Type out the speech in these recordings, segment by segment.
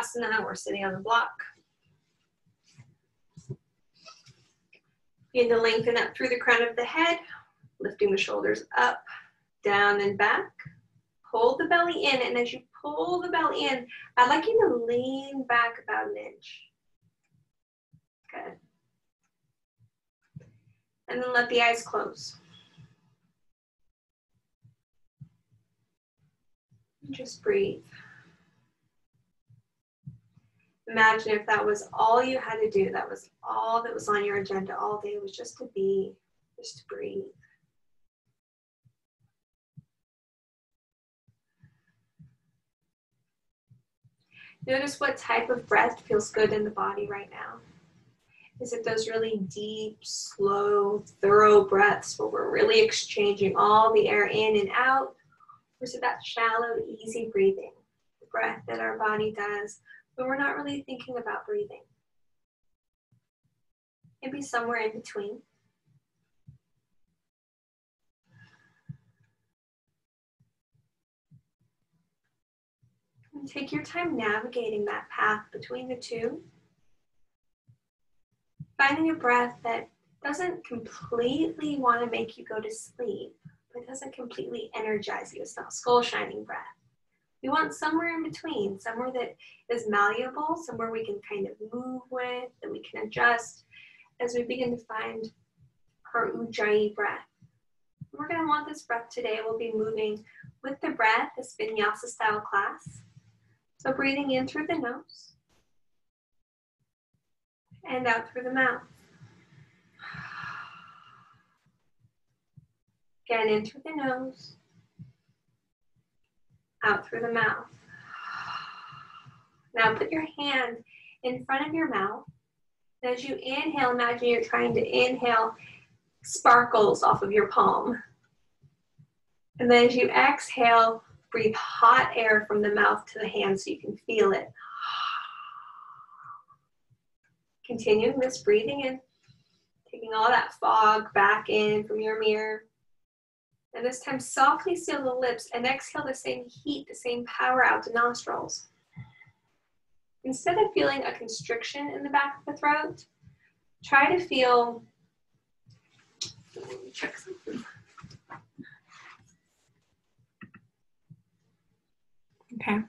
Shavasana or sitting on the block. Begin to lengthen up through the crown of the head, lifting the shoulders up, down, and back. Pull the belly in, and as you pull the belly in, I'd like you to lean back about an inch. Good. And then let the eyes close. Just breathe. Imagine if that was all you had to do, that was all that was on your agenda all day, was just to be, just to breathe. Notice what type of breath feels good in the body right now. Is it those really deep, slow, thorough breaths where we're really exchanging all the air in and out? Or is it that shallow, easy breathing, the breath that our body does, but we're not really thinking about breathing? Maybe somewhere in between. And take your time navigating that path between the two. Finding a breath that doesn't completely want to make you go to sleep, but doesn't completely energize you. It's not skull shining breath. We want somewhere in between, somewhere that is malleable, somewhere we can kind of move with, that we can adjust as we begin to find our Ujjayi breath. We're going to want this breath today. We'll be moving with the breath, this Vinyasa style class. So breathing in through the nose and out through the mouth. Again, in through the nose, out through the mouth. Now put your hand in front of your mouth. As you inhale, imagine you're trying to inhale sparkles off of your palm. And then as you exhale, breathe hot air from the mouth to the hand so you can feel it. Continuing this breathing in, taking all that fog back in from your mirror. And this time softly seal the lips and exhale the same heat, the same power out the nostrils. Instead of feeling a constriction in the back of the throat, try to feel, let me check something. Okay.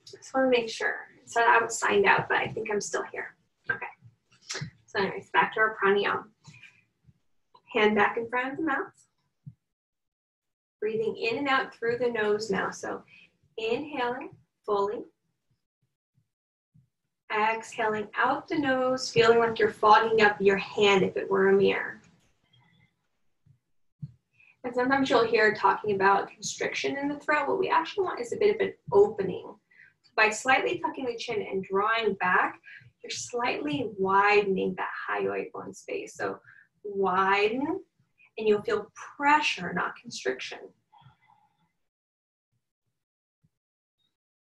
Just want to make sure. So I was signed out, but I think I'm still here. Okay. So anyways, back to our pranayama. Hand back in front of the mouth. Breathing in and out through the nose now. So inhaling fully. Exhaling out the nose, feeling like you're fogging up your hand if it were a mirror. And sometimes you'll hear talking about constriction in the throat. What we actually want is a bit of an opening. By slightly tucking the chin and drawing back, you're slightly widening that hyoid bone space. So widen, and you'll feel pressure, not constriction.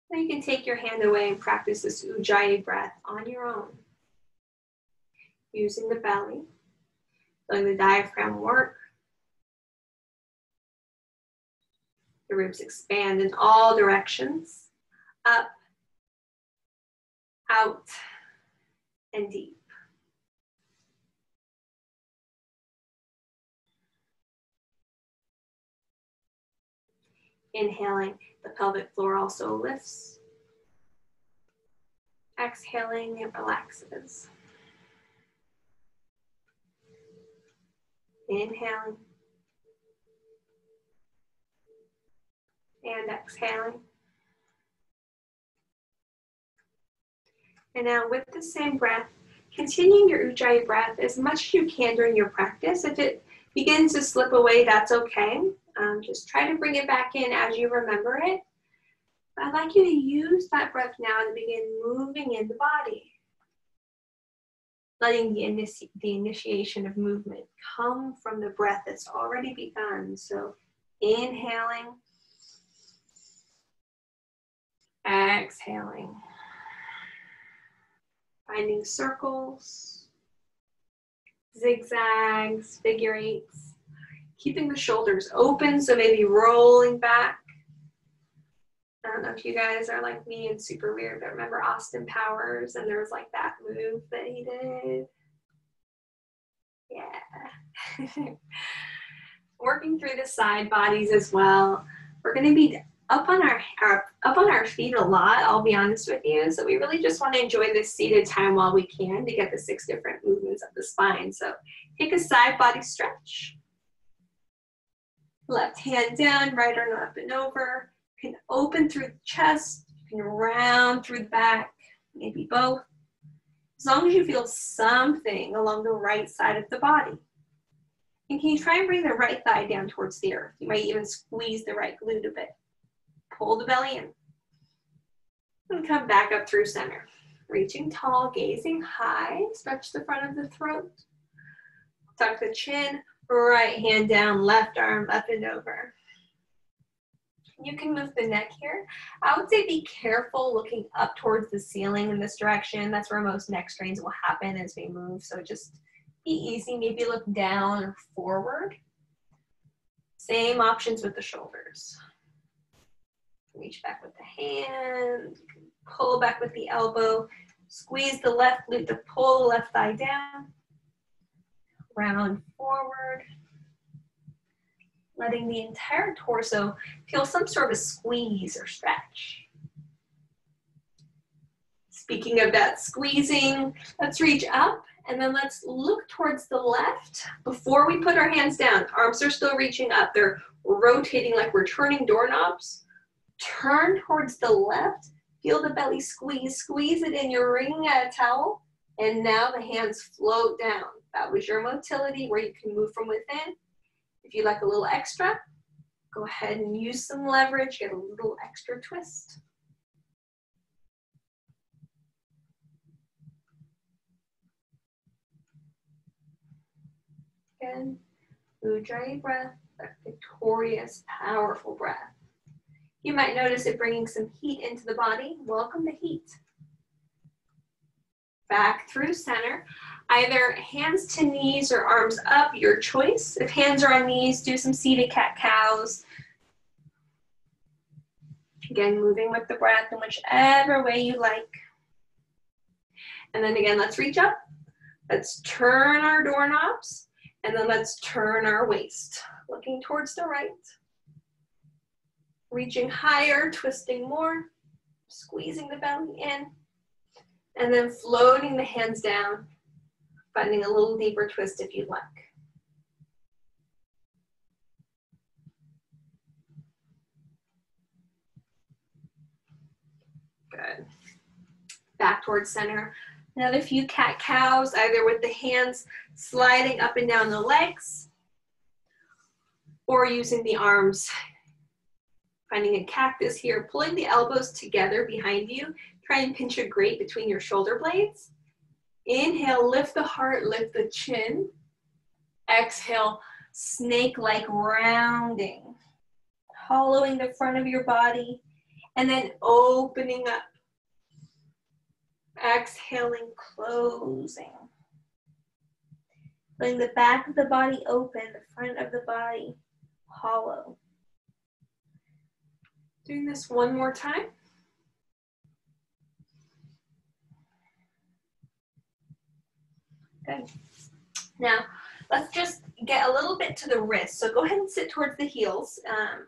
Now you can take your hand away and practice this Ujjayi breath on your own. Using the belly, letting the diaphragm work. The ribs expand in all directions, up, out, and deep. Inhaling, the pelvic floor also lifts. Exhaling, it relaxes. Inhaling. And exhaling. And now with the same breath, continuing your Ujjayi breath as much as you can during your practice. If it begins to slip away, that's okay. Just try to bring it back in as you remember it. But I'd like you to use that breath now to begin moving in the body. Letting the initiation of movement come from the breath that's already begun. So inhaling, exhaling. Finding circles, zigzags, figure eights. Keeping the shoulders open, so maybe rolling back. I don't know if you guys are like me and super weird, but remember Austin Powers, and there was like that move that he did. Yeah. Working through the side bodies as well. We're going to be up on our feet a lot, I'll be honest with you. So we really just want to enjoy this seated time while we can to get the 6 different movements of the spine. So take a side body stretch. Left hand down, right arm up and over. You can open through the chest. You can round through the back, maybe both. As long as you feel something along the right side of the body. And can you try and bring the right thigh down towards the earth? You might even squeeze the right glute a bit. Pull the belly in. And come back up through center. Reaching tall, gazing high. Stretch the front of the throat. Tuck the chin. Right hand down, left arm up and over. You can move the neck here. I would say be careful looking up towards the ceiling in this direction. That's where most neck strains will happen as we move. So just be easy. Maybe look down or forward. Same options with the shoulders. Reach back with the hand. Pull back with the elbow. Squeeze the left glute to pull the left thigh down. Round forward, letting the entire torso feel some sort of squeeze or stretch. Speaking of that squeezing, let's reach up and then let's look towards the left before we put our hands down. Arms are still reaching up. They're rotating like we're turning doorknobs. Turn towards the left. Feel the belly squeeze. Squeeze it in. You're wringing out a towel. And now the hands float down. That was your motility where you can move from within. If you like a little extra, go ahead and use some leverage, get a little extra twist. Again, Ujjayi breath, that victorious, powerful breath. You might notice it bringing some heat into the body. Welcome the heat. Back through center, either hands to knees or arms up, your choice. If hands are on knees, do some seated cat-cows. Again, moving with the breath in whichever way you like. And then again, let's reach up. Let's turn our doorknobs, and then let's turn our waist. Looking towards the right. Reaching higher, twisting more, squeezing the belly in. And then floating the hands down, finding a little deeper twist if you'd like. Good. Back towards center. Another few cat-cows, either with the hands sliding up and down the legs or using the arms. Finding a cactus here, pulling the elbows together behind you. Try and pinch a grate between your shoulder blades. Inhale, lift the heart, lift the chin. Exhale, snake-like rounding. Hollowing the front of your body and then opening up. Exhaling, closing. Letting the back of the body open, the front of the body hollow. Doing this one more time. Good. Now, let's just get a little bit to the wrist. So go ahead and sit towards the heels.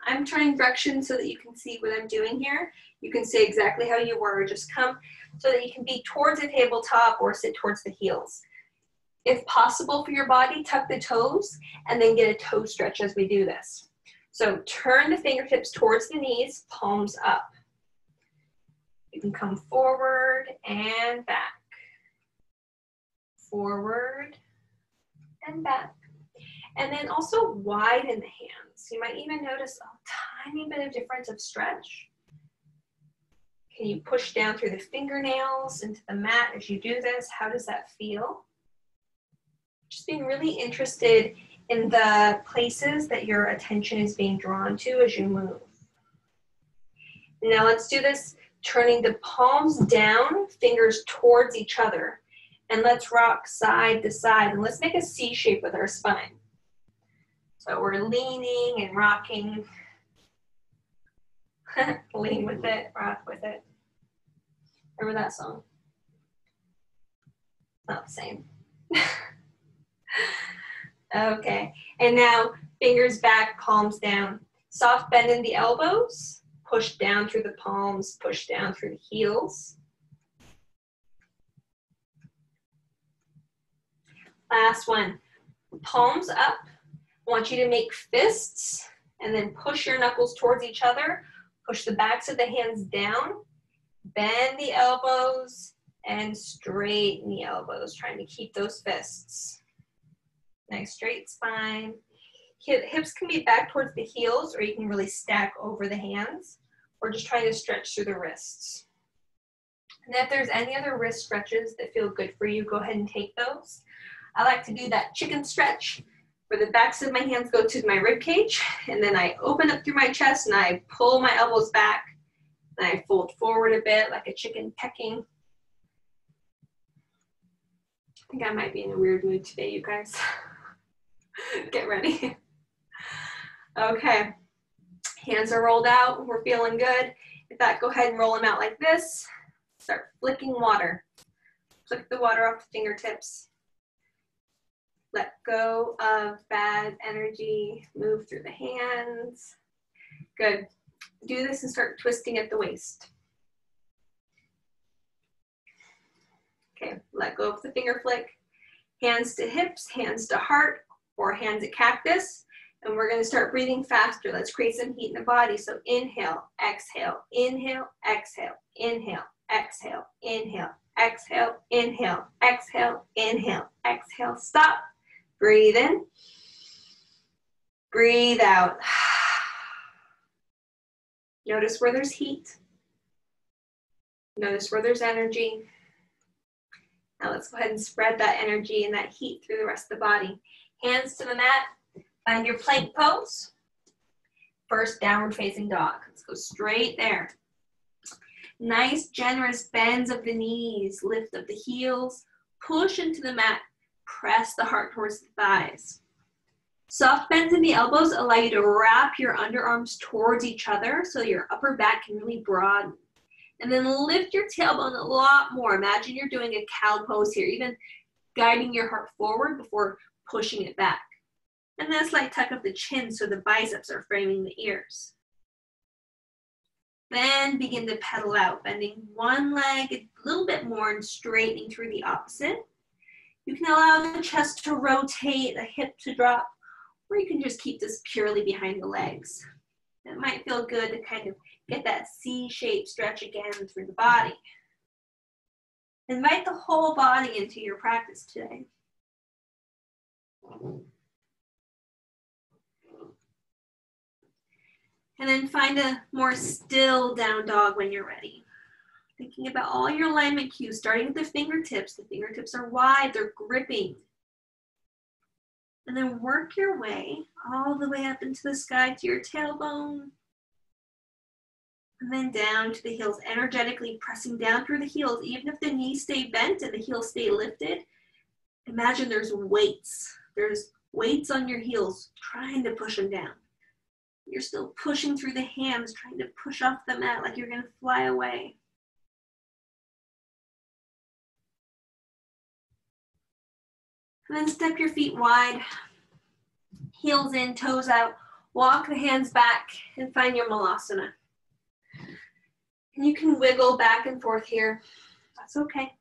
I'm turning direction so that you can see what I'm doing here. You can say exactly how you were. Just come so that you can be towards the tabletop or sit towards the heels. If possible for your body, tuck the toes and then get a toe stretch as we do this. So turn the fingertips towards the knees, palms up. You can come forward and back. Forward and back. And then also widen the hands. You might even notice a tiny bit of difference of stretch. Can you push down through the fingernails into the mat as you do this? How does that feel? Just being really interested in the places that your attention is being drawn to as you move. Now let's do this, turning the palms down, fingers towards each other. And let's rock side to side. And let's make a C shape with our spine. So we're leaning and rocking. Lean with it, rock with it. Remember that song? Not the same. Okay, and now fingers back, palms down. Soft bend in the elbows. Push down through the palms, push down through the heels. Last one. Palms up. I want you to make fists and then push your knuckles towards each other. Push the backs of the hands down. Bend the elbows and straighten the elbows, trying to keep those fists. Nice straight spine. Hips can be back towards the heels, or you can really stack over the hands, or just try to stretch through the wrists. And if there's any other wrist stretches that feel good for you, go ahead and take those. I like to do that chicken stretch where the backs of my hands go to my rib cage, and then I open up through my chest and I pull my elbows back, and I fold forward a bit like a chicken pecking. I think I might be in a weird mood today, you guys. Get ready. Okay, hands are rolled out, we're feeling good. With that, go ahead and roll them out like this. Start flicking water. Flick the water off the fingertips. Let go of bad energy, move through the hands. Good. Do this and start twisting at the waist. Okay, let go of the finger flick. Hands to hips, hands to heart, or hands at cactus. And we're gonna start breathing faster. Let's create some heat in the body. So inhale, exhale, inhale, exhale, inhale, exhale, inhale, exhale, inhale, exhale, inhale, exhale. Stop. Breathe in. Breathe out. Notice where there's heat. Notice where there's energy. Now let's go ahead and spread that energy and that heat through the rest of the body. Hands to the mat. Find your plank pose. First downward facing dog. Let's go straight there. Nice generous bends of the knees. Lift of the heels. Push into the mat. Press the heart towards the thighs. Soft bends in the elbows allow you to wrap your underarms towards each other so your upper back can really broaden. And then lift your tailbone a lot more. Imagine you're doing a cow pose here, even guiding your heart forward before pushing it back. And then a slight tuck of the chin so the biceps are framing the ears. Then begin to pedal out, bending one leg a little bit more and straightening through the opposite. You can allow the chest to rotate, the hip to drop, or you can just keep this purely behind the legs. It might feel good to kind of get that C-shaped stretch again through the body. Invite the whole body into your practice today. And then find a more still down dog when you're ready. Thinking about all your alignment cues, starting with the fingertips. The fingertips are wide, they're gripping. And then work your way all the way up into the sky to your tailbone. And then down to the heels, energetically pressing down through the heels. Even if the knees stay bent and the heels stay lifted, imagine there's weights. There's weights on your heels trying to push them down. You're still pushing through the hands, trying to push off the mat like you're going to fly away. And then step your feet wide, heels in, toes out. Walk the hands back and find your Malasana. And you can wiggle back and forth here. That's okay.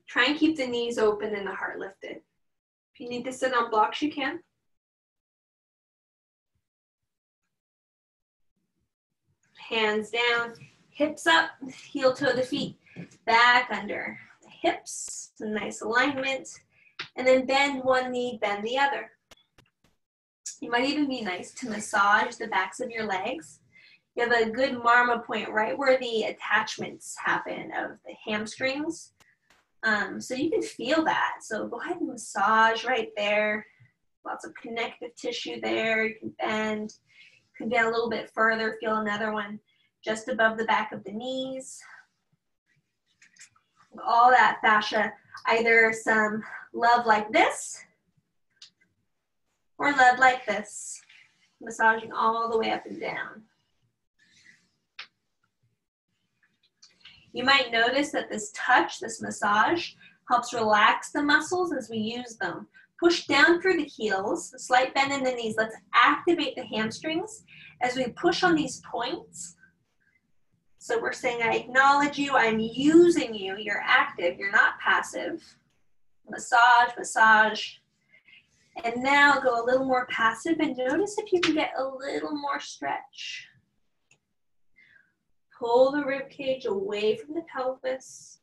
Try and keep the knees open and the heart lifted. If you need to sit on blocks, you can. Hands down, hips up, heel toe the feet back under the hips. Some nice alignment. And then bend one knee, bend the other. It might even be nice to massage the backs of your legs. You have a good marma point right where the attachments happen of the hamstrings. So you can feel that. So go ahead and massage right there. Lots of connective tissue there. You can bend. Come down a little bit further. Feel another one just above the back of the knees. All that fascia, either some love like this or love like this. Massaging all the way up and down. You might notice that this touch, this massage, helps relax the muscles as we use them. Push down through the heels, a slight bend in the knees. Let's activate the hamstrings as we push on these points. So we're saying, I acknowledge you, I'm using you, you're active, you're not passive. Massage, massage. And now go a little more passive and notice if you can get a little more stretch. Pull the rib cage away from the pelvis,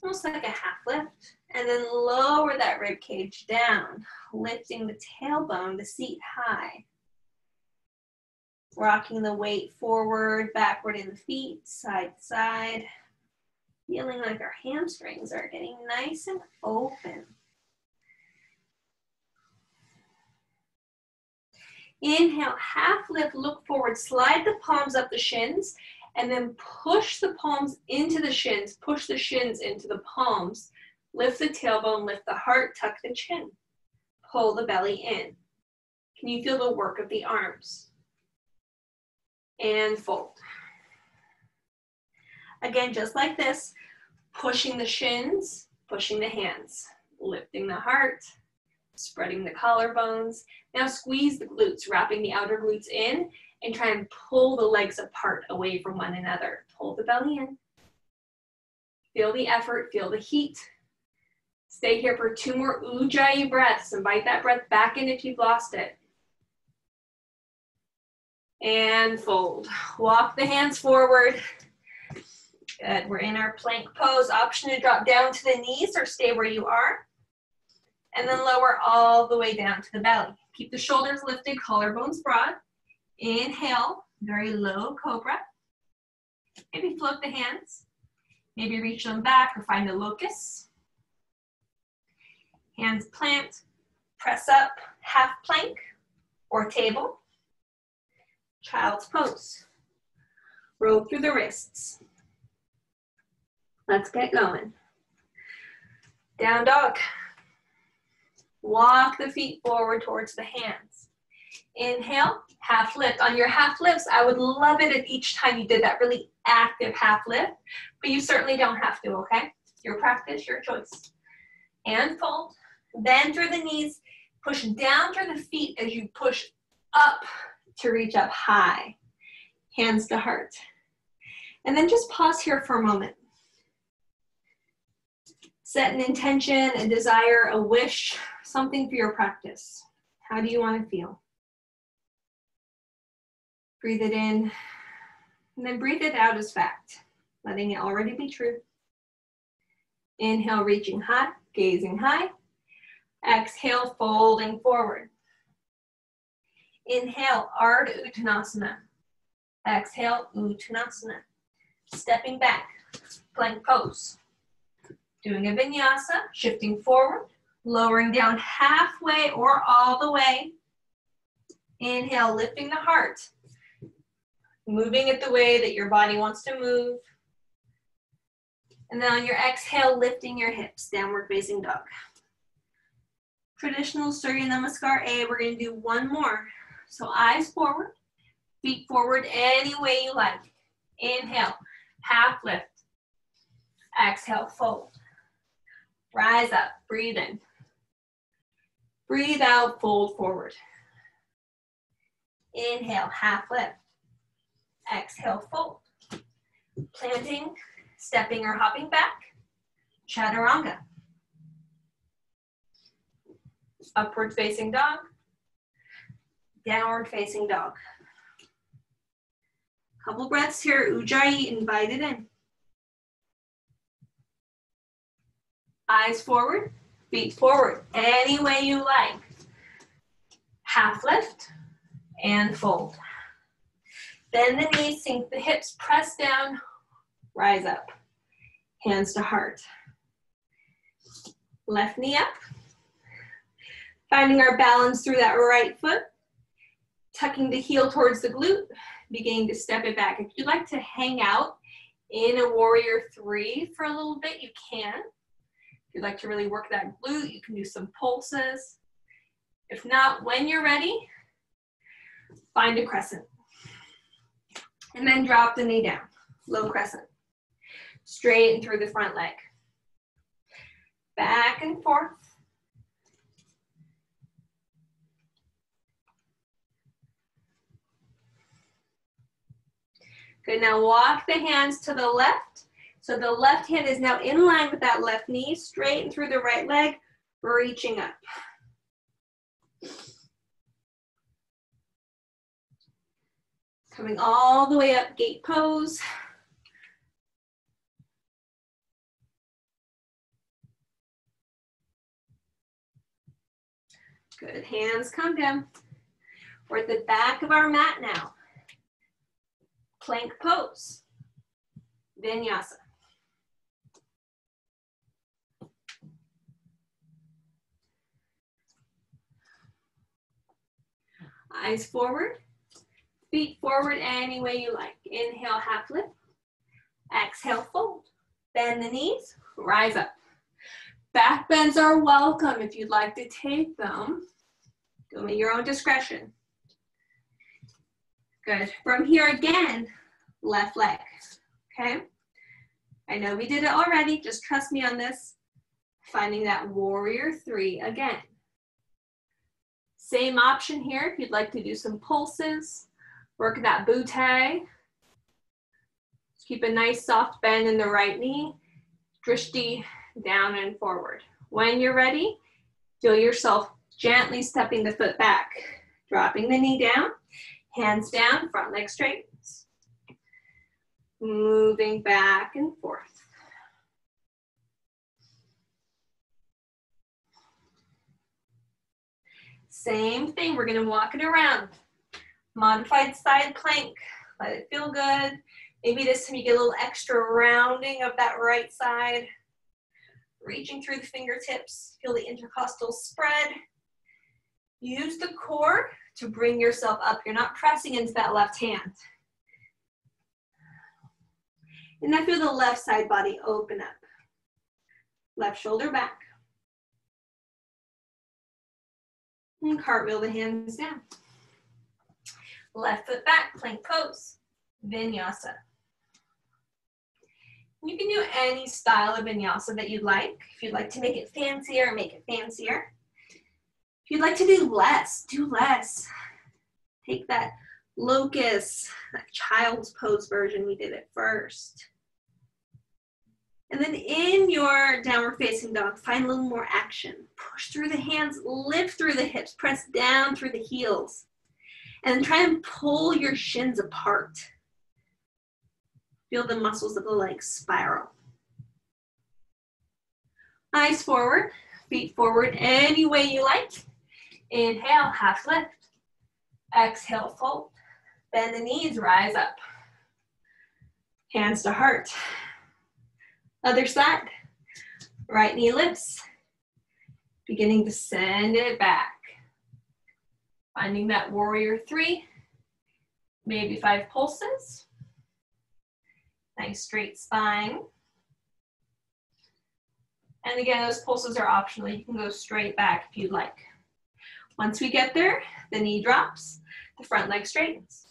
almost like a half lift. And then lower that rib cage down, lifting the tailbone, the seat high. Rocking the weight forward, backward in the feet, side to side. Feeling like our hamstrings are getting nice and open. Inhale, half lift, look forward, slide the palms up the shins, and then push the palms into the shins, push the shins into the palms. Lift the tailbone, lift the heart, tuck the chin. Pull the belly in. Can you feel the work of the arms? And fold. Again, just like this, pushing the shins, pushing the hands, lifting the heart, spreading the collarbones. Now squeeze the glutes, wrapping the outer glutes in, and try and pull the legs apart away from one another. Pull the belly in. Feel the effort, feel the heat. Stay here for 2 more Ujjayi breaths. Invite that breath back in if you've lost it. And fold. Walk the hands forward. Good. We're in our plank pose. Option to drop down to the knees or stay where you are. And then lower all the way down to the belly. Keep the shoulders lifted, collarbones broad. Inhale, very low cobra. Maybe float the hands. Maybe reach them back or find a locust. Hands plant, press up, half plank or table. Child's pose. Roll through the wrists. Let's get going. Down dog. Walk the feet forward towards the hands. Inhale, half lift. On your half lifts, I would love it if each time you did that really active half lift, but you certainly don't have to, okay? Your practice, your choice. And fold. Bend through the knees. Push down through the feet as you push up to reach up high. Hands to heart. And then just pause here for a moment. Set an intention, a desire, a wish, something for your practice. How do you want to feel? Breathe it in, and then breathe it out as fact, letting it already be true. Inhale, reaching high, gazing high. Exhale, folding forward. Inhale, Ardha Uttanasana. Exhale, Uttanasana. Stepping back, plank pose. Doing a vinyasa, shifting forward, lowering down halfway or all the way. Inhale, lifting the heart. Moving it the way that your body wants to move. And then on your exhale, lifting your hips, downward facing dog. Traditional Surya Namaskar A, we're going to do one more. So eyes forward, feet forward any way you like. Inhale, half lift. Exhale, fold. Rise up, breathe in. Breathe out, fold forward. Inhale, half lift. Exhale, fold. Planting, stepping or hopping back. Chaturanga. Upward facing dog. Downward facing dog. Couple breaths here, Ujjayi, invite it in. Eyes forward, feet forward, any way you like. Half lift and fold. Bend the knees, sink the hips, press down, rise up. Hands to heart. Left knee up. Finding our balance through that right foot. Tucking the heel towards the glute, beginning to step it back. If you'd like to hang out in a warrior 3 for a little bit, you can. If you'd like to really work that glute, you can do some pulses. If not, when you're ready, find a crescent. And then drop the knee down, low crescent. Straighten through the front leg. Back and forth. Good, now walk the hands to the left. So the left hand is now in line with that left knee, straighten through the right leg, reaching up. Coming all the way up, gate pose. Good, hands come down. We're at the back of our mat now. Plank pose, Vinyasa. Eyes forward, feet forward any way you like. Inhale, half lift. Exhale, fold. Bend the knees, rise up. Back bends are welcome if you'd like to take them. Go at your own discretion. Good. From here again, left leg, okay? I know we did it already, just trust me on this. Finding that warrior three again. Same option here if you'd like to do some pulses. Work that butte. Just keep a nice soft bend in the right knee. Drishti down and forward. When you're ready, feel yourself gently stepping the foot back. Dropping the knee down, hands down, front leg straightens. Moving back and forth. Same thing, we're gonna walk it around. Modified side plank, let it feel good. Maybe this time you get a little extra rounding of that right side. Reaching through the fingertips, feel the intercostal spread. Use the core to bring yourself up. You're not pressing into that left hand. And now feel the left side body open up. Left shoulder back. And cartwheel the hands down. Left foot back, plank pose, Vinyasa. You can do any style of Vinyasa that you'd like. If you'd like to make it fancier, make it fancier. If you'd like to do less, do less. Take that locust, that child's pose version, we did it first. And then in your downward facing dog, find a little more action. Push through the hands, lift through the hips, press down through the heels. And then try and pull your shins apart. Feel the muscles of the legs spiral. Eyes forward, feet forward any way you like. Inhale, half lift. Exhale, fold. Bend the knees, rise up. Hands to heart. Other side. Right knee lifts. Beginning to send it back. Finding that warrior three. Maybe 5 pulses. Nice straight spine. And again, those pulses are optional. You can go straight back if you'd like. Once we get there, the knee drops, the front leg straightens.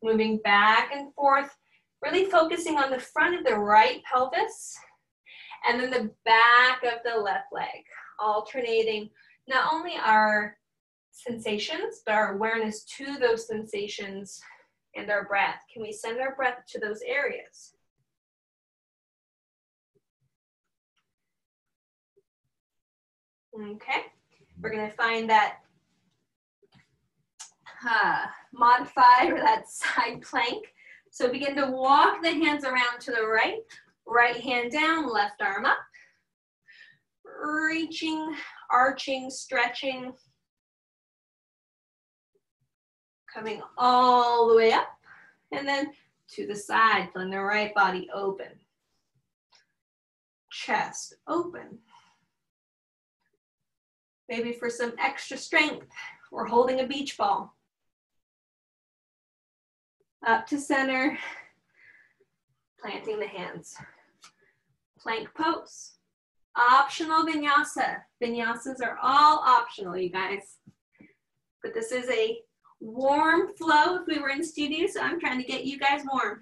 Moving back and forth, really focusing on the front of the right pelvis and then the back of the left leg, alternating not only our sensations, but our awareness to those sensations and our breath. Can we send our breath to those areas? Okay, we're gonna find that modified or that side plank. So begin to walk the hands around to the right, right hand down, left arm up. Reaching, arching, stretching. Coming all the way up. And then to the side, feeling the right body open. Chest open. Maybe for some extra strength, we're holding a beach ball. Up to center, planting the hands. Plank pose. Optional vinyasa. Vinyasas are all optional, you guys. But this is a warm flow if we were in studio, so I'm trying to get you guys warm.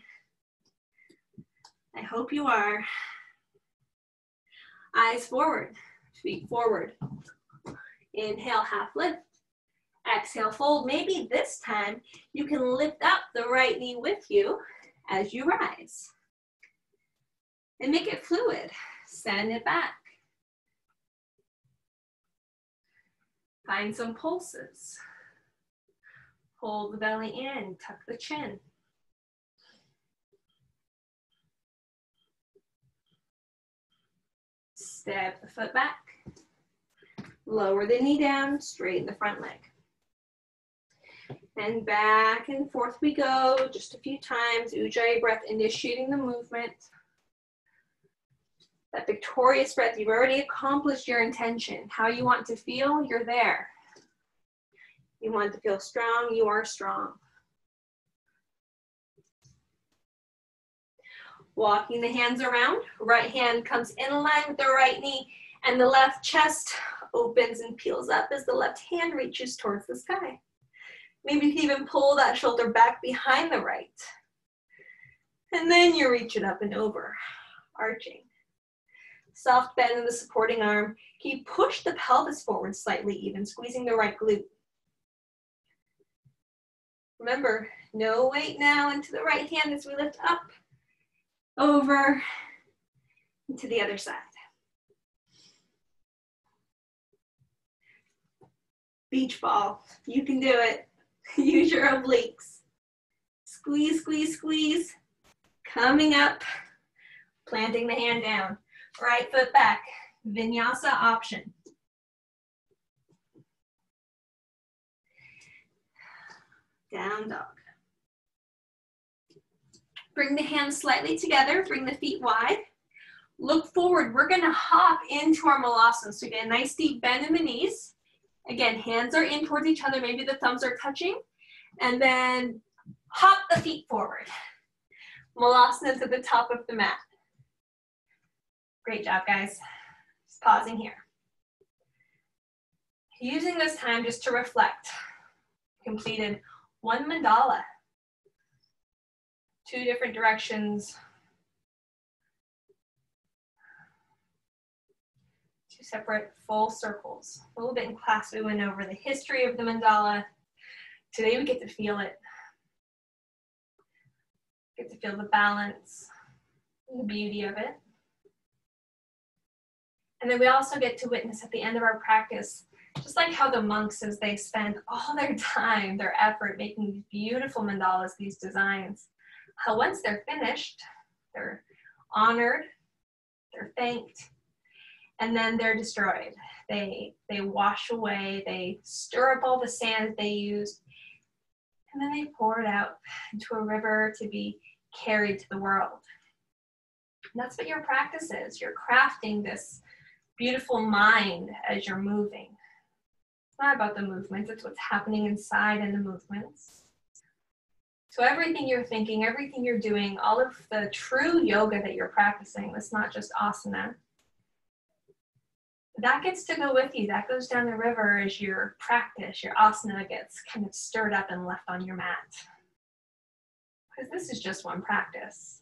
I hope you are. Eyes forward, feet forward. Inhale, half lift. Exhale, fold. Maybe this time you can lift up the right knee with you as you rise. And make it fluid. Send it back. Find some pulses. Hold the belly in, tuck the chin. Step the foot back. Lower the knee down, straighten the front leg. And back and forth we go, just a few times. Ujjayi breath, initiating the movement. That victorious breath, you've already accomplished your intention. How you want to feel, you're there. You want to feel strong, you are strong. Walking the hands around, right hand comes in line with the right knee, and the left chest opens and peels up as the left hand reaches towards the sky. Maybe you can even pull that shoulder back behind the right. And then you reach it up and over, arching. Soft bend in the supporting arm. Can you push the pelvis forward slightly even, squeezing the right glute? Remember, no weight now into the right hand as we lift up, over, to the other side. Beach ball, you can do it. Use your obliques. Squeeze, squeeze, squeeze. Coming up, planting the hand down. Right foot back, Vinyasa option. Down dog. Bring the hands slightly together, bring the feet wide. Look forward, we're gonna hop into our Malasana. So get a nice deep bend in the knees. Again, hands are in towards each other, maybe the thumbs are touching. And then hop the feet forward. Malasana to the top of the mat. Great job, guys. Just pausing here. Using this time just to reflect. Completed one mandala. 2 different directions. 2 separate full circles. A little bit in class we went over the history of the mandala. Today we get to feel it. Get to feel the balance and the beauty of it. And then we also get to witness at the end of our practice, just like how the monks, as they spend all their time, their effort making these beautiful mandalas, these designs, how once they're finished, they're honored, they're thanked, and then they're destroyed. They wash away, they stir up all the sand that they used, and then they pour it out into a river to be carried to the world. And that's what your practice is. You're crafting this beautiful mind as you're moving. It's not about the movements, it's what's happening inside in the movements. So everything you're thinking, everything you're doing, all of the true yoga that you're practicing, it's not just asana. That gets to go with you. That goes down the river as your practice, your asana gets kind of stirred up and left on your mat. Because this is just one practice.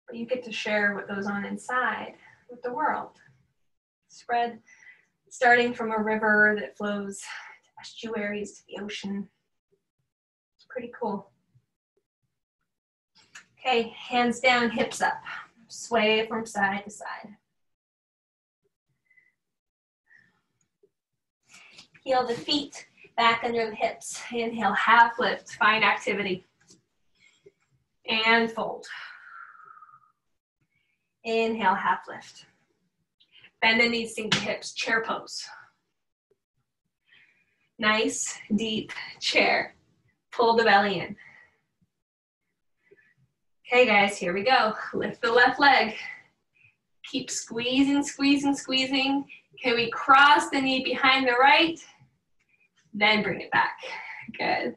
But you get to share what goes on inside with the world. Spread, starting from a river that flows to estuaries to the ocean. It's pretty cool. Okay, hands down, hips up. Sway from side to side. Heel the feet back under the hips. Inhale, half lift, find activity. And fold. Inhale, half lift. Bend the knees, sink the hips, chair pose. Nice, deep chair. Pull the belly in. Okay, guys, here we go. Lift the left leg. Keep squeezing, squeezing, squeezing. Can we cross the knee behind the right? Then bring it back. Good.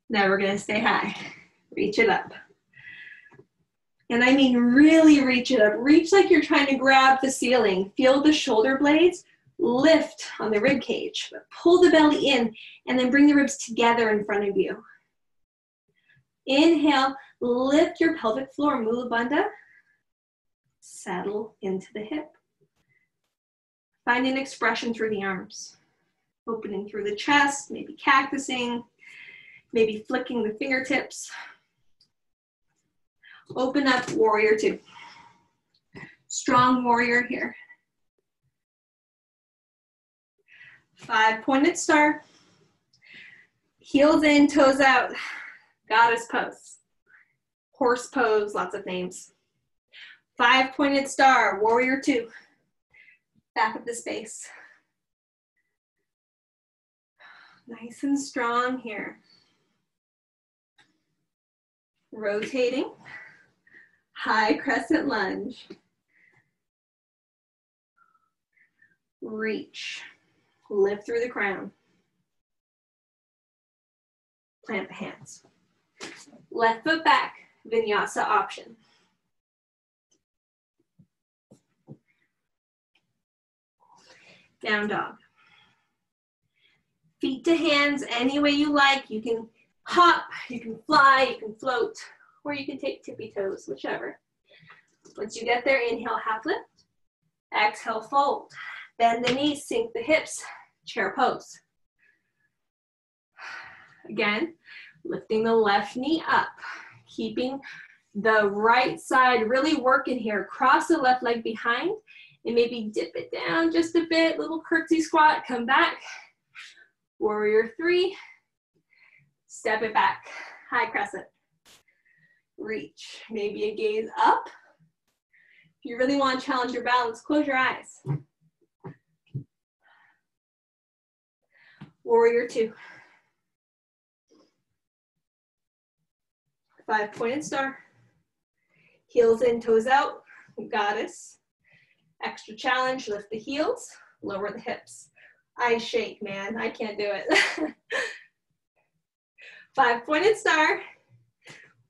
Now we're gonna stay high. Reach it up. And I mean really reach it up. Reach like you're trying to grab the ceiling. Feel the shoulder blades lift on the rib cage. Pull the belly in and then bring the ribs together in front of you. Inhale, lift your pelvic floor, Mula Bandha. Settle into the hip. Find an expression through the arms. Opening through the chest, maybe cactusing, maybe flicking the fingertips. Open up, warrior two. Strong warrior here. 5-pointed star. Heels in, toes out. Goddess pose. Horse pose, lots of names. 5-pointed star, warrior two. Back of the space. Nice and strong here. Rotating. High crescent lunge. Reach. Lift through the crown. Plant the hands. Left foot back, Vinyasa option. Down dog. Feet to hands any way you like. You can hop, you can fly, you can float, or you can take tippy toes, whichever. Once you get there, inhale, half lift. Exhale, fold. Bend the knees, sink the hips, chair pose. Again, lifting the left knee up, keeping the right side really working here. Cross the left leg behind and maybe dip it down just a bit, little curtsy squat, come back. Warrior three, step it back, high crescent. Reach, maybe a gaze up. If you really want to challenge your balance, close your eyes. Warrior two. 5-pointed star. Heels in, toes out, goddess. Extra challenge, lift the heels, lower the hips. I shake, man, I can't do it. 5-pointed star,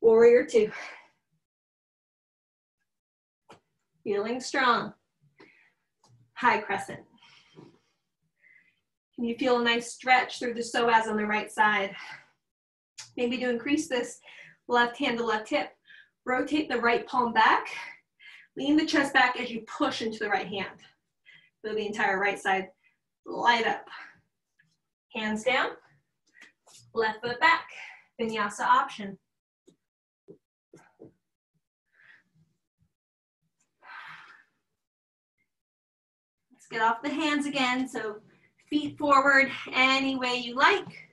warrior two. Feeling strong. High crescent. Can you feel a nice stretch through the psoas on the right side? Maybe to increase this, left hand to left hip. Rotate the right palm back. Lean the chest back as you push into the right hand. Feel the entire right side light up. Hands down. Left foot back. Vinyasa option. Let's get off the hands again. So feet forward any way you like.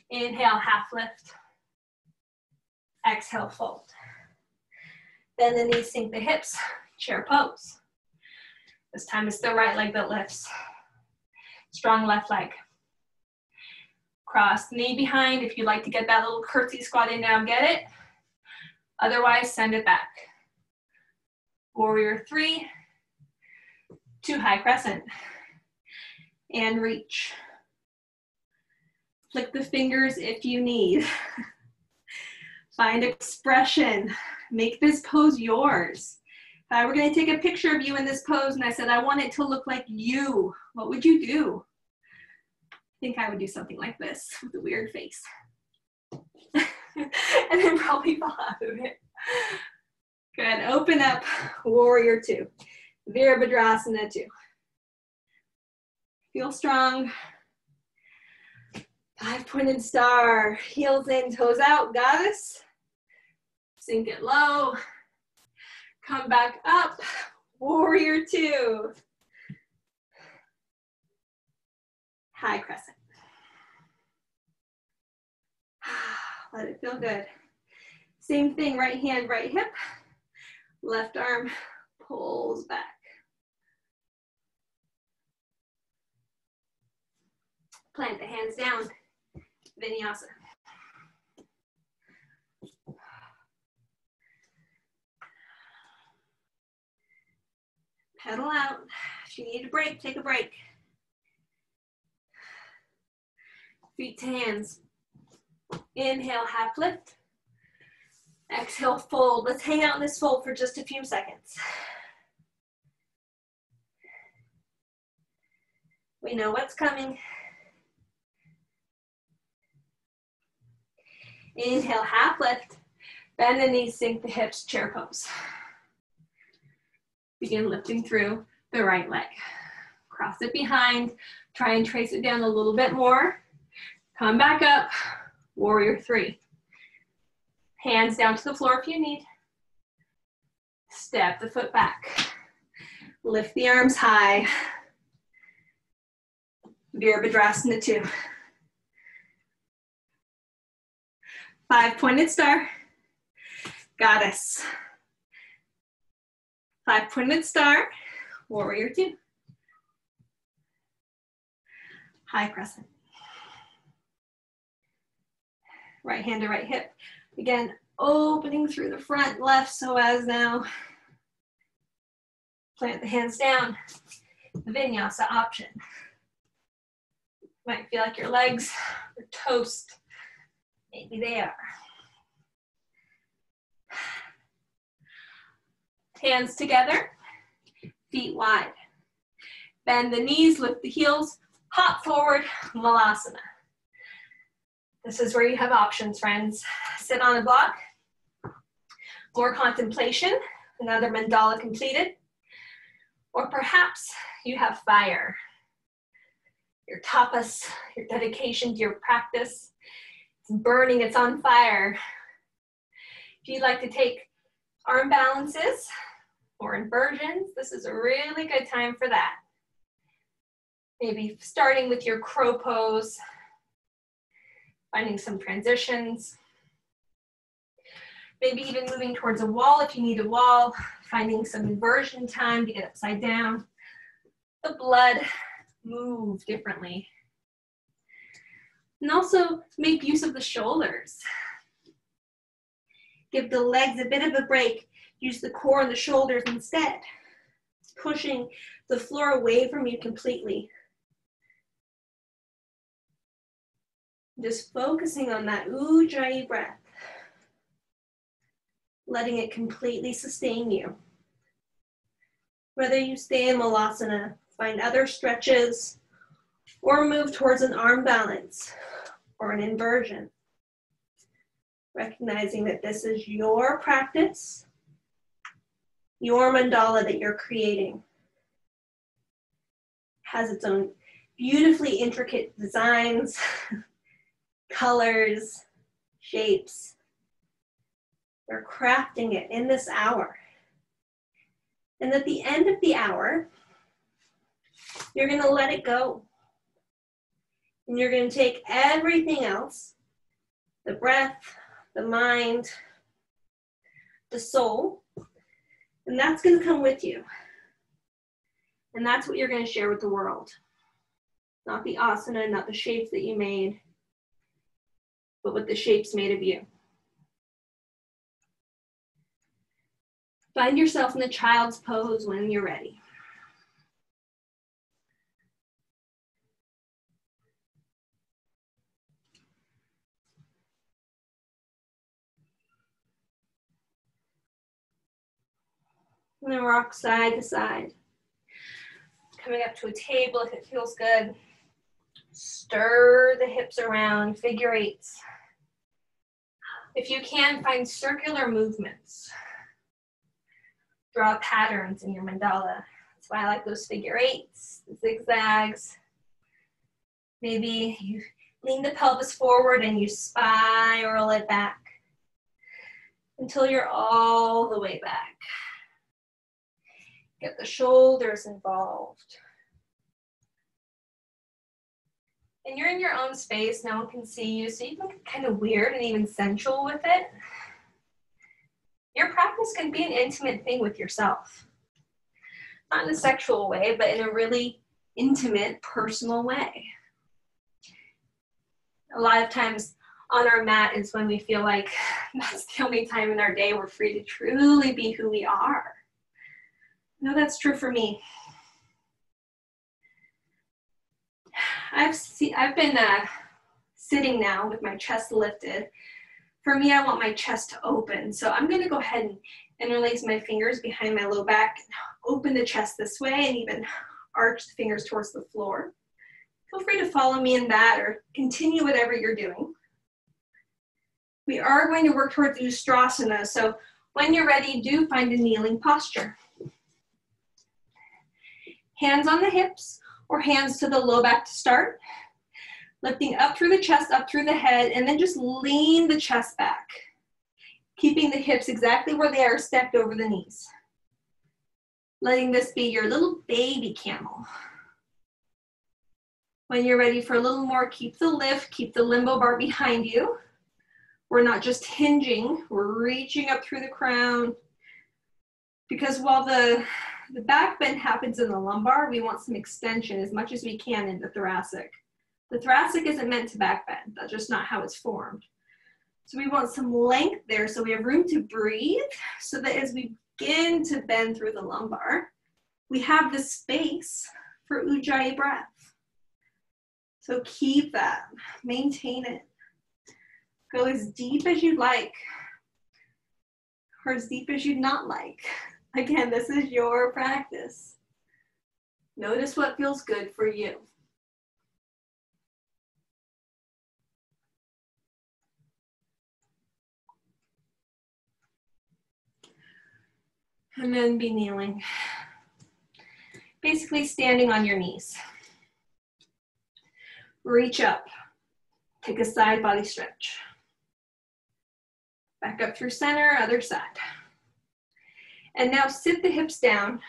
Inhale, half lift. Exhale, fold. Bend the knees, sink the hips, chair pose. This time it's the right leg that lifts. Strong left leg. Cross the knee behind. If you'd like to get that little curtsy squat in now, get it. Otherwise, send it back. Warrior three, two, high crescent. And reach. Flick the fingers if you need. Find expression. Make this pose yours. If I were going to take a picture of you in this pose and I said, I want it to look like you, what would you do? I think I would do something like this with a weird face. And then probably fall out of it. Good. Open up, warrior two. Virabhadrasana two. Feel strong. 5-pointed star. Heels in, toes out, goddess. Sink it low. Come back up. Warrior two. High crescent. Let it feel good. Same thing, right hand, right hip. Left arm pulls back. Plant the hands down. Vinyasa. Pedal out. If you need a break, take a break. Feet to hands. Inhale, half lift. Exhale, fold. Let's hang out in this fold for just a few seconds. We know what's coming. Inhale, half lift. Bend the knees, sink the hips, chair pose. Begin lifting through the right leg. Cross it behind. Try and trace it down a little bit more. Come back up. Warrior three. Hands down to the floor if you need. Step the foot back. Lift the arms high. Virabhadrasana 2. 5-pointed star. Goddess. 5-pointed star. Warrior 2. High crescent. Right hand to right hip. Again, opening through the front left psoas now. Plant the hands down. The Vinyasa option. Might feel like your legs are toast. Maybe they are. Hands together, feet wide. Bend the knees, lift the heels, hop forward, Malasana. This is where you have options, friends. Sit on a block, more contemplation, another mandala completed, or perhaps you have fire. Your tapas, your dedication to your practice, it's burning, it's on fire. If you'd like to take arm balances or inversions, this is a really good time for that. Maybe starting with your crow pose, finding some transitions. Maybe even moving towards a wall if you need a wall, finding some inversion time to get upside down. The blood move differently. And also make use of the shoulders. Give the legs a bit of a break. Use the core and the shoulders instead. Pushing the floor away from you completely. Just focusing on that Ujjayi breath. Letting it completely sustain you. Whether you stay in Malasana, find other stretches, or move towards an arm balance or an inversion. Recognizing that this is your practice, your mandala that you're creating. Has its own beautifully intricate designs, colors, shapes. They're crafting it in this hour. And at the end of the hour, you're going to let it go. And you're going to take everything else, the breath, the mind, the soul, and that's going to come with you. And that's what you're going to share with the world. Not the asana, not the shapes that you made, but what the shapes made of you. Find yourself in the child's pose when you're ready. And then rock side to side. Coming up to a table if it feels good. Stir the hips around, figure eights. If you can, find circular movements. Draw patterns in your mandala. That's why I like those figure eights, the zigzags. Maybe you lean the pelvis forward and you spiral it back until you're all the way back. Get the shoulders involved. And you're in your own space, no one can see you, so you can get kind of weird and even sensual with it. Your practice can be an intimate thing with yourself. Not in a sexual way, but in a really intimate, personal way. A lot of times on our mat is when we feel like that's the only time in our day we're free to truly be who we are. No, that's true for me. I've been sitting now with my chest lifted. For me, I want my chest to open. So I'm gonna go ahead and interlace my fingers behind my low back, open the chest this way, and even arch the fingers towards the floor. Feel free to follow me in that or continue whatever you're doing. We are going to work towards Ustrasana, so when you're ready, do find a kneeling posture. Hands on the hips or hands to the low back to start. Lifting up through the chest, up through the head, and then just lean the chest back. Keeping the hips exactly where they are, stepped over the knees. Letting this be your little baby camel. When you're ready for a little more, keep the lift, keep the limbo bar behind you. We're not just hinging, we're reaching up through the crown. Because while the back bend happens in the lumbar, we want some extension as much as we can in the thoracic. The thoracic isn't meant to back bend, that's just not how it's formed. So we want some length there so we have room to breathe, so that as we begin to bend through the lumbar, we have the space for Ujjayi breath. So keep that, maintain it. Go as deep as you'd like, or as deep as you'd not like. Again, this is your practice. Notice what feels good for you. And then be kneeling. Basically standing on your knees. Reach up. Take a side body stretch. Back up through center, other side. And now sit the hips down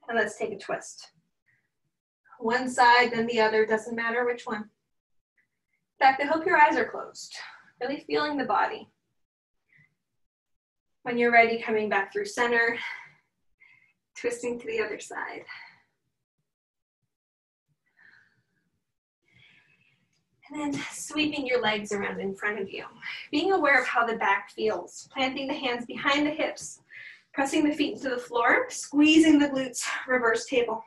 and let's take a twist. One side, then the other, doesn't matter which one. In fact, I hope your eyes are closed. Really feeling the body. When you're ready, coming back through center, twisting to the other side. And then sweeping your legs around in front of you. Being aware of how the back feels. Planting the hands behind the hips. Pressing the feet into the floor. Squeezing the glutes, reverse table.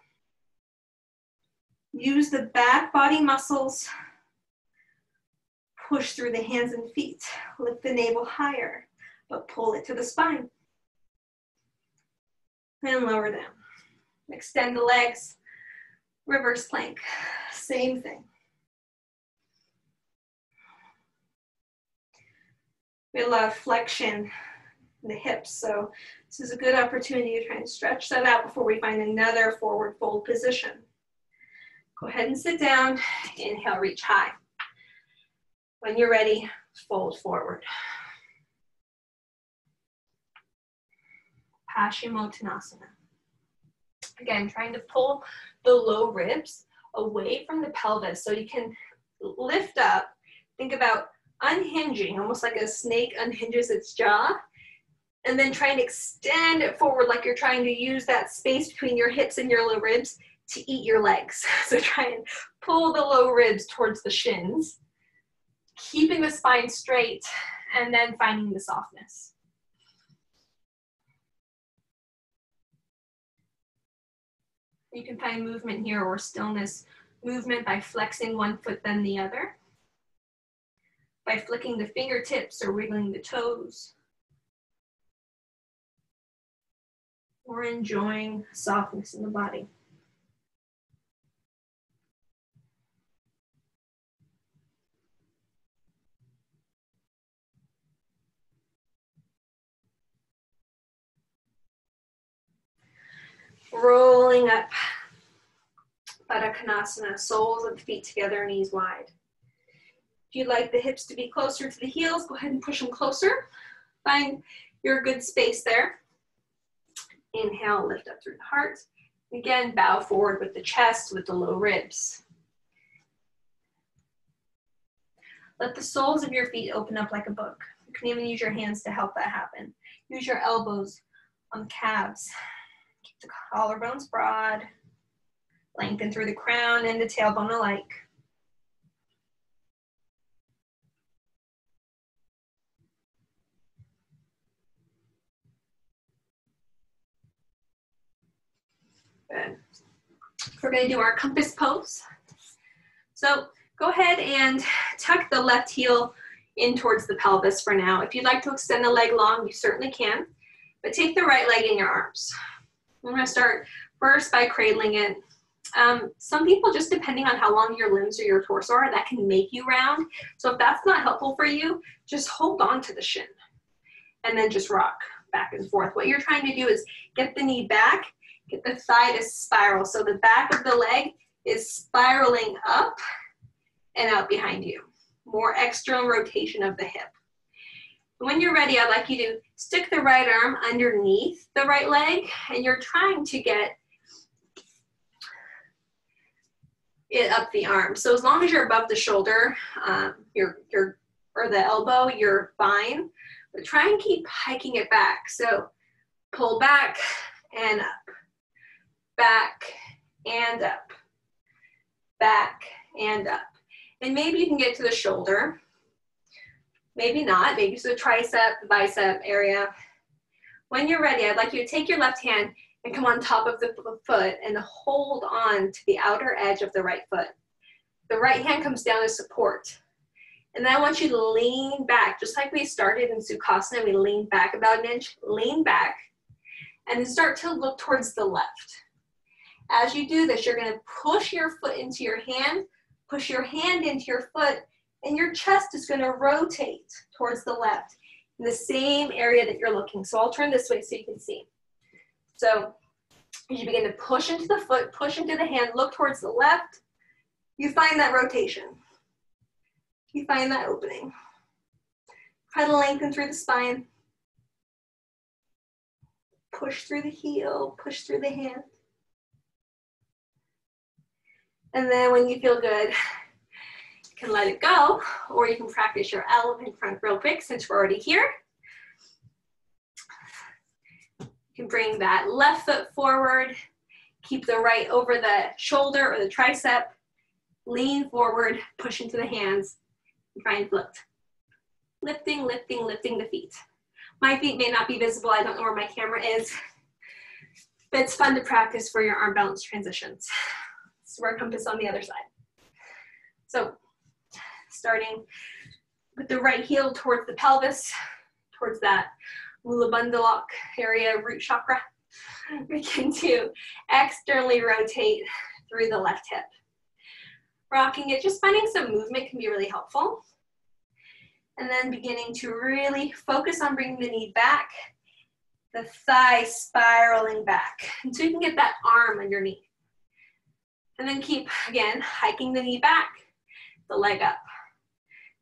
Use the back body muscles. Push through the hands and feet. Lift the navel higher, but pull it to the spine. And lower down. Extend the legs. Reverse plank. Same thing. We have a lot of flexion in the hips, so this is a good opportunity to try and stretch that out before we find another forward fold position. Go ahead and sit down. Inhale, reach high. When you're ready, fold forward. Paschimottanasana. Again, trying to pull the low ribs away from the pelvis so you can lift up. Think about unhinging, almost like a snake unhinges its jaw, and then try and extend it forward like you're trying to use that space between your hips and your low ribs to eat your legs. So try and pull the low ribs towards the shins, keeping the spine straight, and then finding the softness. You can find movement here or stillness. Movement by flexing one foot then the other. By flicking the fingertips or wiggling the toes. Or enjoying softness in the body. Rolling up. Uttanasana, soles of the feet together, knees wide. If you'd like the hips to be closer to the heels, go ahead and push them closer. Find your good space there. Inhale, lift up through the heart. Again, bow forward with the chest, with the low ribs. Let the soles of your feet open up like a book. You can even use your hands to help that happen. Use your elbows on the calves. Keep the collarbones broad. Lengthen through the crown and the tailbone alike. Good. We're going to do our compass pose. So go ahead and tuck the left heel in towards the pelvis for now. If you'd like to extend the leg long, you certainly can. But take the right leg in your arms. I'm going to start first by cradling it. Some people, just depending on how long your limbs or your torso are, that can make you round. So if that's not helpful for you, just hold on to the shin and then just rock back and forth. What you're trying to do is get the knee back, get the thigh to spiral. So the back of the leg is spiraling up and out behind you. More external rotation of the hip. When you're ready, I'd like you to stick the right arm underneath the right leg, and you're trying to get it up the arm. So as long as you're above the shoulder, or the elbow, you're fine. But try and keep hiking it back. So pull back and up, back and up, back and up. And maybe you can get to the shoulder. Maybe not, maybe it's the tricep, the bicep area. When you're ready, I'd like you to take your left hand and come on top of the foot and hold on to the outer edge of the right foot. The right hand comes down as support. And then I want you to lean back, just like we started in Sukhasana, we leaned back about an inch, lean back, and then start to look towards the left. As you do this, you're gonna push your foot into your hand, push your hand into your foot, and your chest is gonna rotate towards the left in the same area that you're looking. So I'll turn this way so you can see. So as you begin to push into the foot, push into the hand, look towards the left, you find that rotation. You find that opening. Try to lengthen through the spine. Push through the heel, push through the hand. And then when you feel good, you can let it go, or you can practice your elephant front real quick since we're already here. You can bring that left foot forward, keep the right over the shoulder or the tricep, lean forward, push into the hands, and try and lift. Lifting, lifting, lifting the feet. My feet may not be visible, I don't know where my camera is, but it's fun to practice for your arm balance transitions. So we're compass on the other side. So starting with the right heel towards the pelvis, towards that Mula Bandha area, root chakra. Begin to externally rotate through the left hip. Rocking it, just finding some movement can be really helpful. And then beginning to really focus on bringing the knee back, the thigh spiraling back until you can get that arm underneath. And then keep, again, hiking the knee back, the leg up.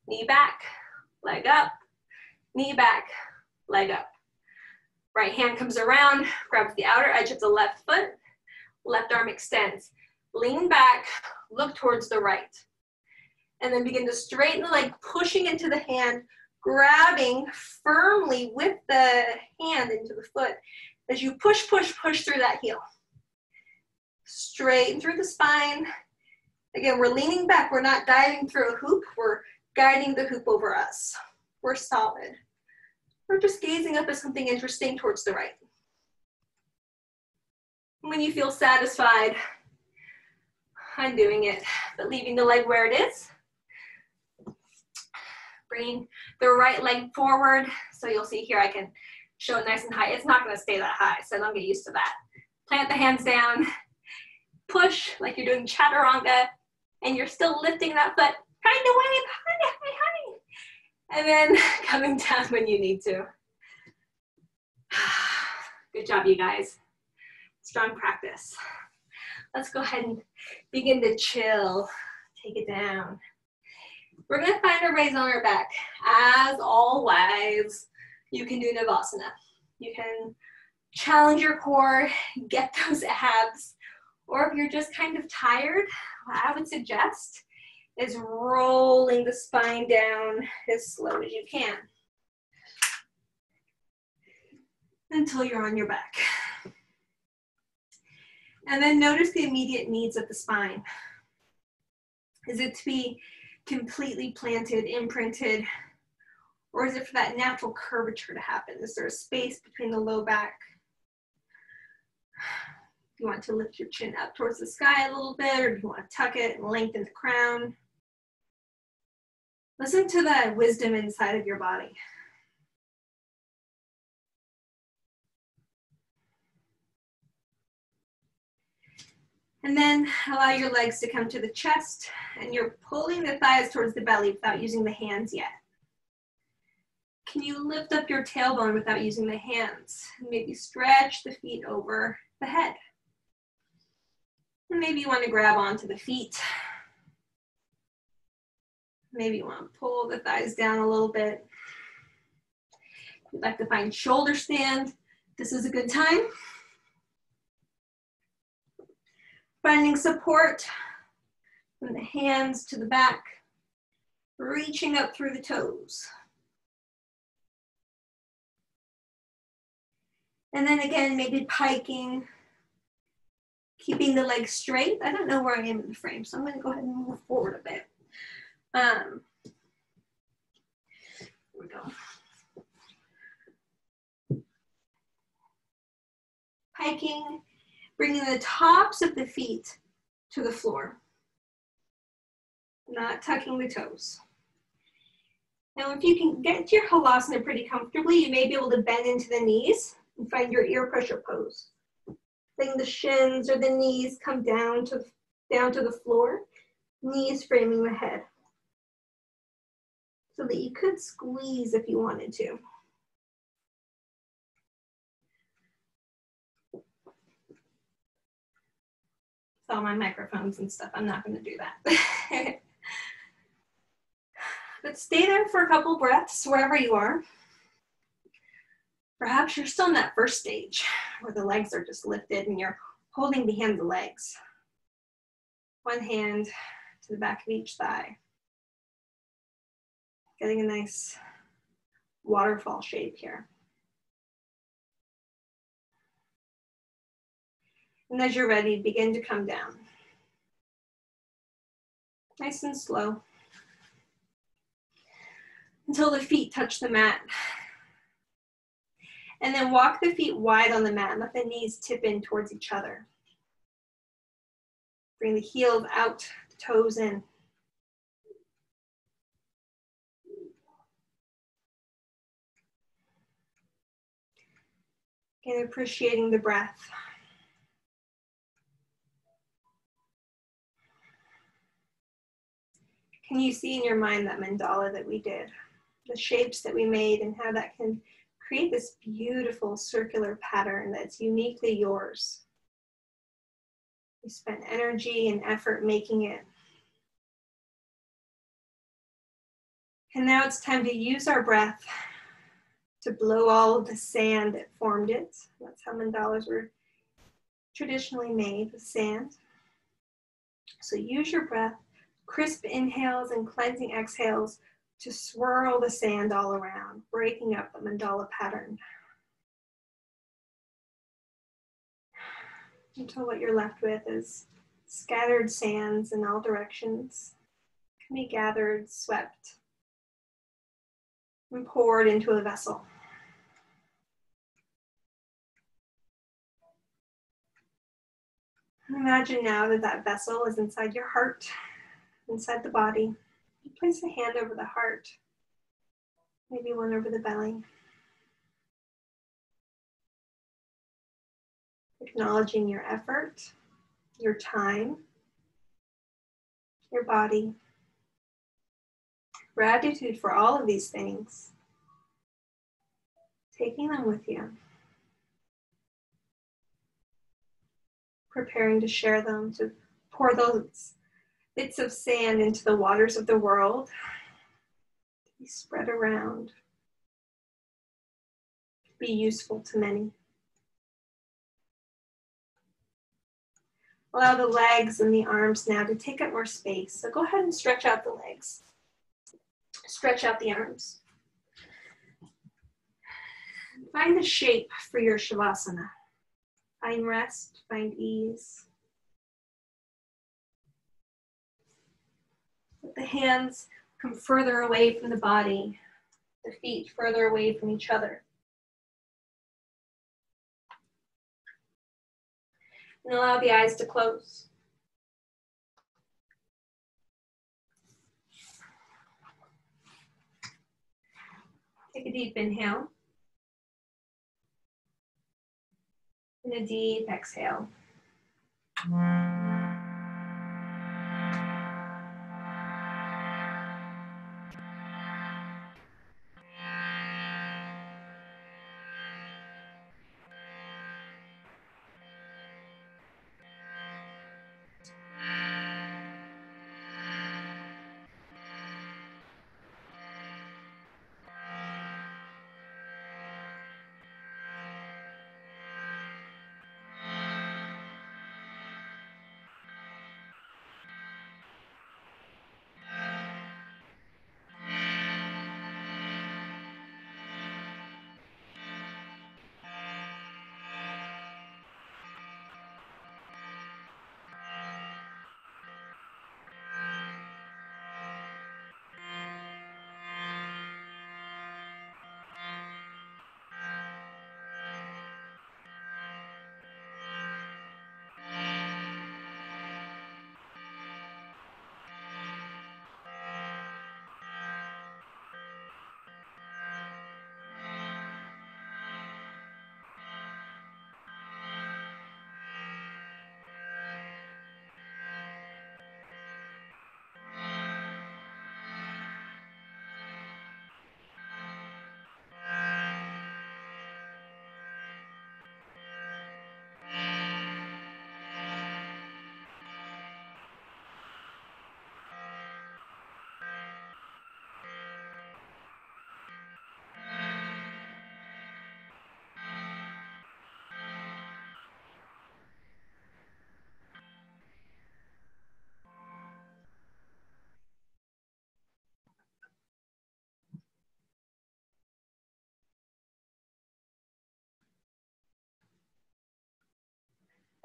Knee back, leg up, knee back, leg up. Right hand comes around, grabs the outer edge of the left foot, left arm extends. Lean back, look towards the right. And then begin to straighten the leg, pushing into the hand, grabbing firmly with the hand into the foot as you push, push, push through that heel. Straighten through the spine. Again, we're leaning back. We're not diving through a hoop. We're guiding the hoop over us. We're solid. We're just gazing up at something interesting towards the right. When you feel satisfied, I'm doing it, but leaving the leg where it is. Bring the right leg forward. So you'll see here I can show it nice and high. It's not going to stay that high, so don't get used to that. Plant the hands down. Push like you're doing chaturanga, and you're still lifting that foot. Kind of wave, honey. And then coming down when you need to. Good job, you guys. Strong practice. Let's go ahead and begin to chill. Take it down. We're going to find a raise on our back. As always, you can do Navasana. You can challenge your core, get those abs, or if you're just kind of tired, what I would suggest is rolling the spine down as slow as you can until you're on your back. And then notice the immediate needs of the spine. Is it to be completely planted, imprinted, or is it for that natural curvature to happen? Is there a space between the low back? Do you want to lift your chin up towards the sky a little bit, or do you want to tuck it and lengthen the crown? Listen to that wisdom inside of your body. And then allow your legs to come to the chest, and you're pulling the thighs towards the belly without using the hands yet. Can you lift up your tailbone without using the hands? Maybe stretch the feet over the head. And maybe you want to grab onto the feet. Maybe you want to pull the thighs down a little bit. If you'd like to find shoulder stand, this is a good time. Finding support from the hands to the back, reaching up through the toes. And then again, maybe piking, keeping the legs straight. I don't know where I am in the frame, so I'm going to go ahead and move forward a bit. Here we go. Hiking, bringing the tops of the feet to the floor, not tucking the toes. Now, if you can get to your Shavasana pretty comfortably, you may be able to bend into the knees and find your ear pressure pose. Letting the shins or the knees come down to the floor, knees framing the head. So that you could squeeze if you wanted to. All my microphones and stuff, I'm not going to do that. But stay there for a couple breaths wherever you are. Perhaps you're still in that first stage where the legs are just lifted and you're holding behind the legs. One hand to the back of each thigh. Getting a nice waterfall shape here. And as you're ready, begin to come down. Nice and slow. Until the feet touch the mat. And then walk the feet wide on the mat. Let the knees tip in towards each other. Bring the heels out, the toes in. And appreciating the breath. Can you see in your mind that mandala that we did? The shapes that we made and how that can create this beautiful circular pattern that's uniquely yours. We spent energy and effort making it. And now it's time to use our breath to blow all of the sand that formed it. That's how mandalas were traditionally made, with sand. So use your breath, crisp inhales and cleansing exhales to swirl the sand all around, breaking up the mandala pattern. Until what you're left with is scattered sands in all directions. Can be gathered, swept, and poured into a vessel. Imagine now that that vessel is inside your heart, inside the body. You place a hand over the heart, maybe one over the belly. Acknowledging your effort, your time, your body. Gratitude for all of these things. Taking them with you. Preparing to share them, to pour those bits of sand into the waters of the world, to be spread around, to be useful to many. Allow the legs and the arms now to take up more space. So go ahead and stretch out the legs. Stretch out the arms. Find the shape for your Shavasana. Find rest, find ease. Let the hands come further away from the body, the feet further away from each other. And allow the eyes to close. Take a deep inhale. And a deep exhale.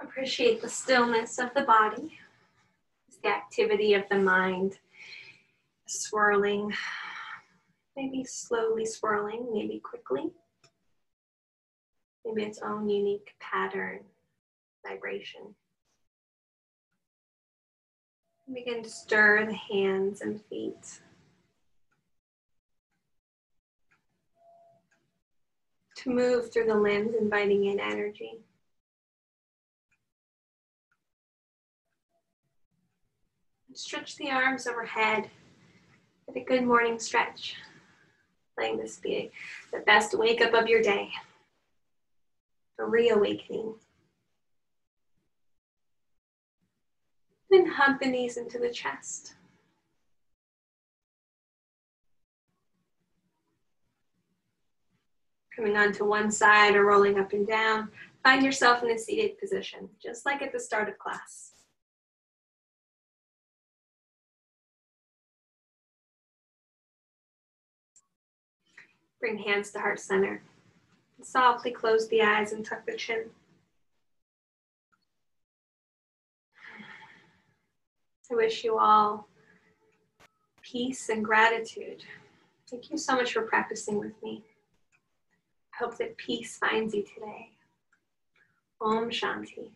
Appreciate the stillness of the body, the activity of the mind, swirling, maybe slowly swirling, maybe quickly, maybe its own unique pattern, vibration. Begin to stir the hands and feet. To move through the limbs, inviting in energy. Stretch the arms overhead. Get a good morning stretch. Letting this be the best wake up of your day. A reawakening. Then hug the knees into the chest. Coming onto one side or rolling up and down. Find yourself in a seated position, just like at the start of class. Bring hands to heart center. Softly close the eyes and tuck the chin. I wish you all peace and gratitude. Thank you so much for practicing with me. I hope that peace finds you today. Om Shanti.